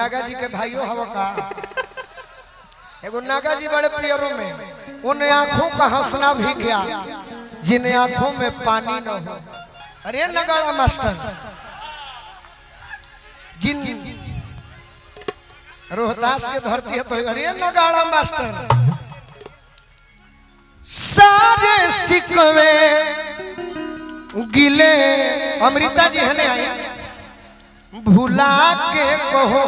नागा जी के भाइयों हवा का एगो नागा जी बड़े पियरों में उन आंखों का हंसना भी क्या जिन आंखों में पानी न हो। अरे नगाड़ा मास्टर जिन रोहतास के धरती है तो अरे नगाड़ा मास्टर सारे सिकवे गिले अमृता जी हने आई भुला के कहो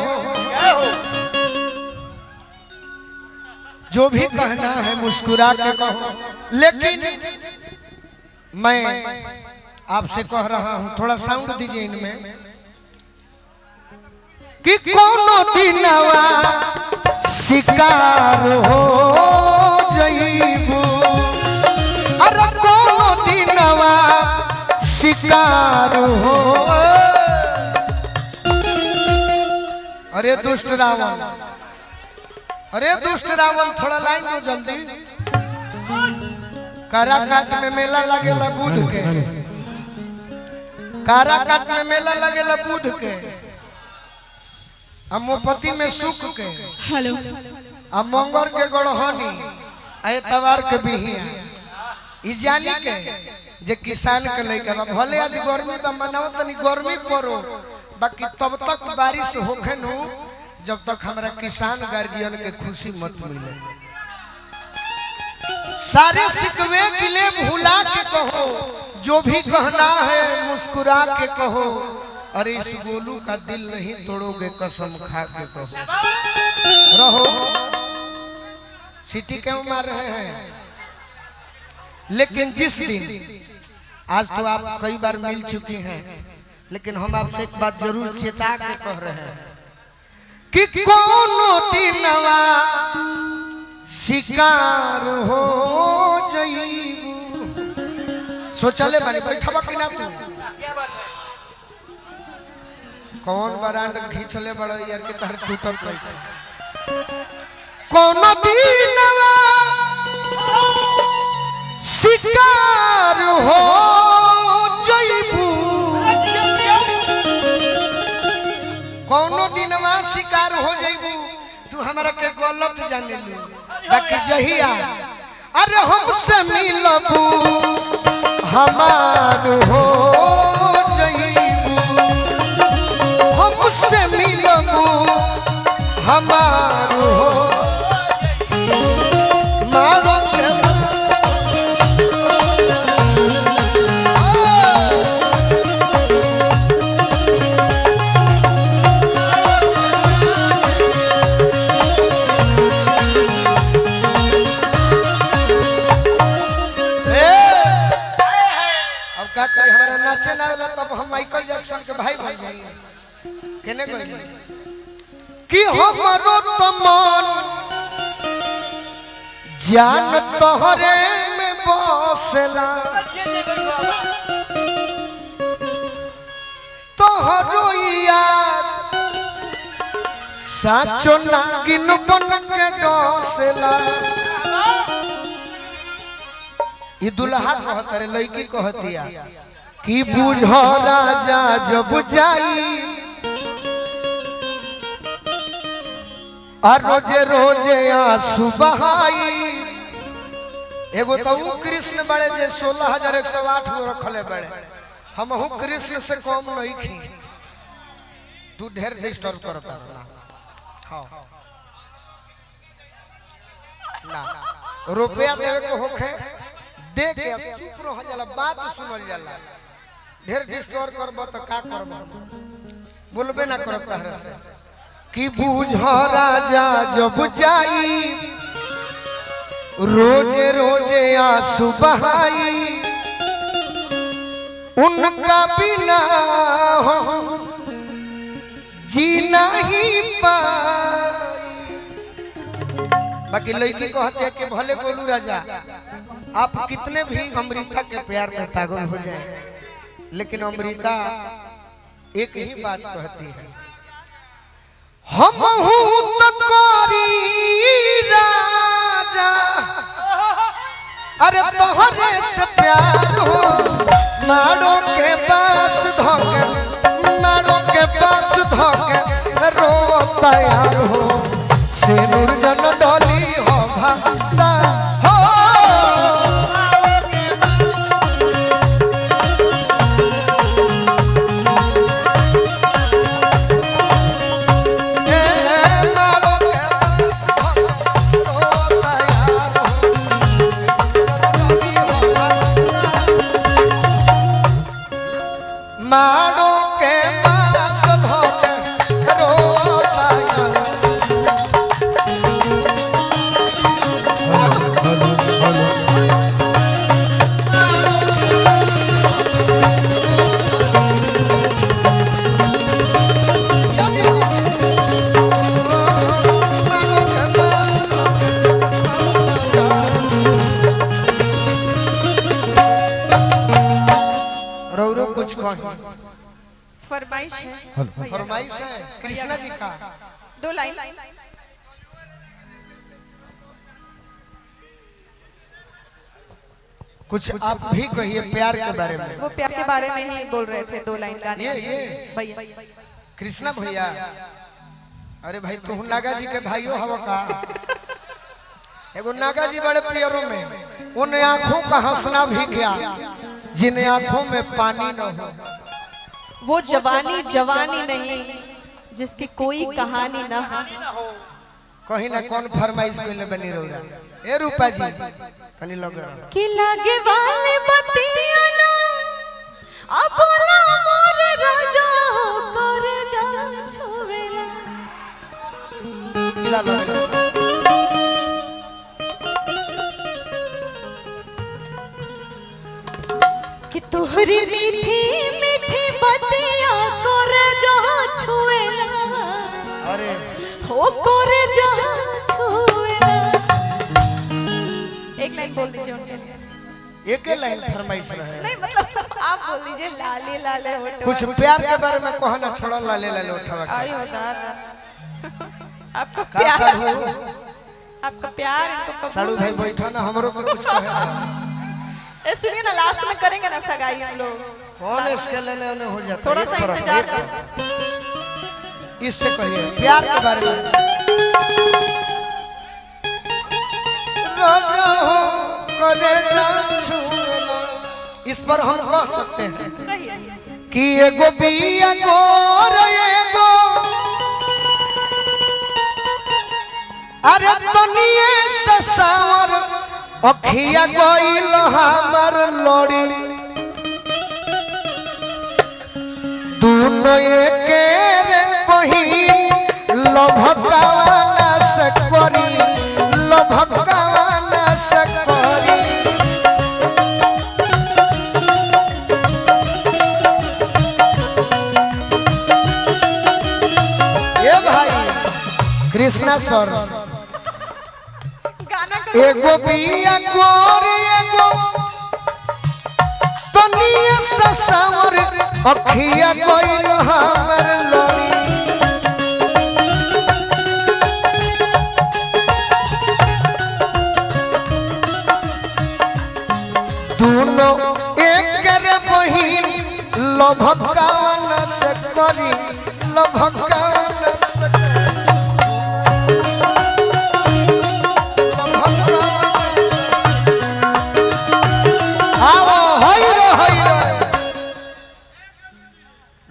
जो भी कहना है मुस्कुरा के कहो। लेकिन मैं आपसे कह रहा हूं थोड़ा साउंड दीजिए इनमें कि कोनो दिनवा शिकार हो जईबू अरे कोनो दिनवा शिकार हो। अरे दुष्ट रावण थोड़ा लाइन दो जल्दी। काराकाट में मेला लगेला बुध के, काराकाट में मेला लगेला बुध के, अमोपति में सुख के, हेलो मंगर के गढ़हनी एतवार के बिहिया ई जानी के जे किसान के लइका भले आज गर्मी बा मनाओ तनी गर्मी पड़ो बाकी तब तक बारिश होखे नु जब तक हमारा किसान गार्जियन के खुशी मत मिले। सारे सिकवे गिले भुला के कहो जो भी कहना है मुस्कुरा के कहो। अरे इस गोलू का दिल नहीं तोड़ोगे कसम खा के कहो। रहो सिटी क्यों मार रहे हैं। लेकिन जिस दिन आज तो आप कई बार मिल चुकी हैं लेकिन हम आपसे एक बात जरूर चेता के कह रहे हैं कि कोनो दिनवा शिकार हो जईबू। सोचले बानी बैठबा कि ना तू कौन बरांड खींचले बड़ा यार के तहर टूटल पई। कोनो दिनवा शिकार हो जईबू कोनो दिनवा शिकार हो जईबू तू हमरा के गलत जाने लू बाकी जहिया अरे हमसे मिलबू हमार हो जईबू हमसे मिलबू हमार हो मारो नाचे ना वाला तब हम माइकल जैक्सन के भाई भाई जाइए केने गई कि हमरो तो मन जान तोहरे में बसला तोहरो याद साचो नागिन बन के डोसला। ई दुल्हा कहत रे लड़की कहतिया कि बुझो राजा जब जाई और रोजे रोजे आंसू बहाई। एगो तो कृष्ण बड़े जे 16,108 गो रखले बड़े हम हूँ कृष्ण से कम नहीं खी तू ढेर डिस्टर्ब करता ना। हाँ ना रुपया देवे को होखे दे के चुप रह जाला बात सुनल जाला। ढेर डिस्टर्ब करब तो का करब बोलबे ना करब तहरा से कि बुझो राजा जब जाई रोजे रोजे आंसू बहाई उनका बिना हम जी नहीं पाई। बाकी लड़की कहते हैं कि भले गोलू राजा आप कितने भी अमृता के प्यार में पागल हो जाए लेकिन अमृता एक ही बात कहती है हम हूं तो कोरी राजा अरे तोहरे से प्यार हो मारो के पास धोके मारो के पास धोके रोता यार हो सिंदूर जन डोली हो भाता हो मारो के पास धोके रोता रौरो कुछ कहो फरमाइश है। फरमाइश है कृष्णा जी का 2 लाइन। कुछ आप भी कहिए प्यार के बारे में। वो प्यार के बारे में ही बोल रहे थे 2 लाइन गाने। ये भैया कृष्णा भैया अरे भाई तू नागा जी के भाइयों हवा का एगो नागा जी बड़े पियरों में उन आंखों का हंसना भी क्या जिन आंखों में पानी न हो वो जवानी जवानी नहीं जिसकी कोई कहानी ना हो। कहीं ना कौन फरमाइश कोई ले बनी रौरा ए रूपा जी तनी लगे कि लगे वाले बतिया ना अब बोला मोर राजा कर जा छुवेला ला ला कि तोहरी मीठी मीठी बतिया कर जा छुवेला अरे हो कर जा छुवेला। एक लाइन बोल दीजिए उनके। एक लाइन फरमाइश रहे नहीं मतलब आप बोल दीजिए लाले लाले होठवा। कुछ प्यार के बारे में कहो ना छोड़ो लाले लाले उठावा आई हो दादा आपका का प्यार साड़ू आपका प्यार इनको कबूल। साड़ू भाई बैठो ना हमरो को कुछ कहे ए सुनिए ना लास्ट में करेंगे ना सगाई हम लोग। कौन इसके लेने उन्हें हो जाता थोड़ा एक सा तरफ, इंतजार एक कर। तरफ। इससे कहिए प्यार के बारे में राजा हो करे जा छुला इस पर हम कह सकते हैं कि एगो बिया गोर एगो अरे तनिए ससावर अखिया गइल हमर लड़ी दोनों एके रे बहिन लभकावाना सकरी लभकावाना सकरी ये भाई कृष्णा सर एगो बिया गोर एगो तनिए ससावर अखिया गइल हमर लड़ी दोनों एक रे बहिन लभकावन से करी लभकावन से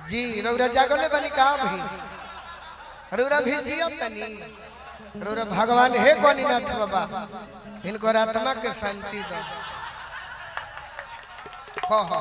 जी रौरा जागले बनी का भाई रौरा भी जियो तनी रौरा भगवान हे गोनीनाथ बाबा इनको आत्मा के शांति दो कह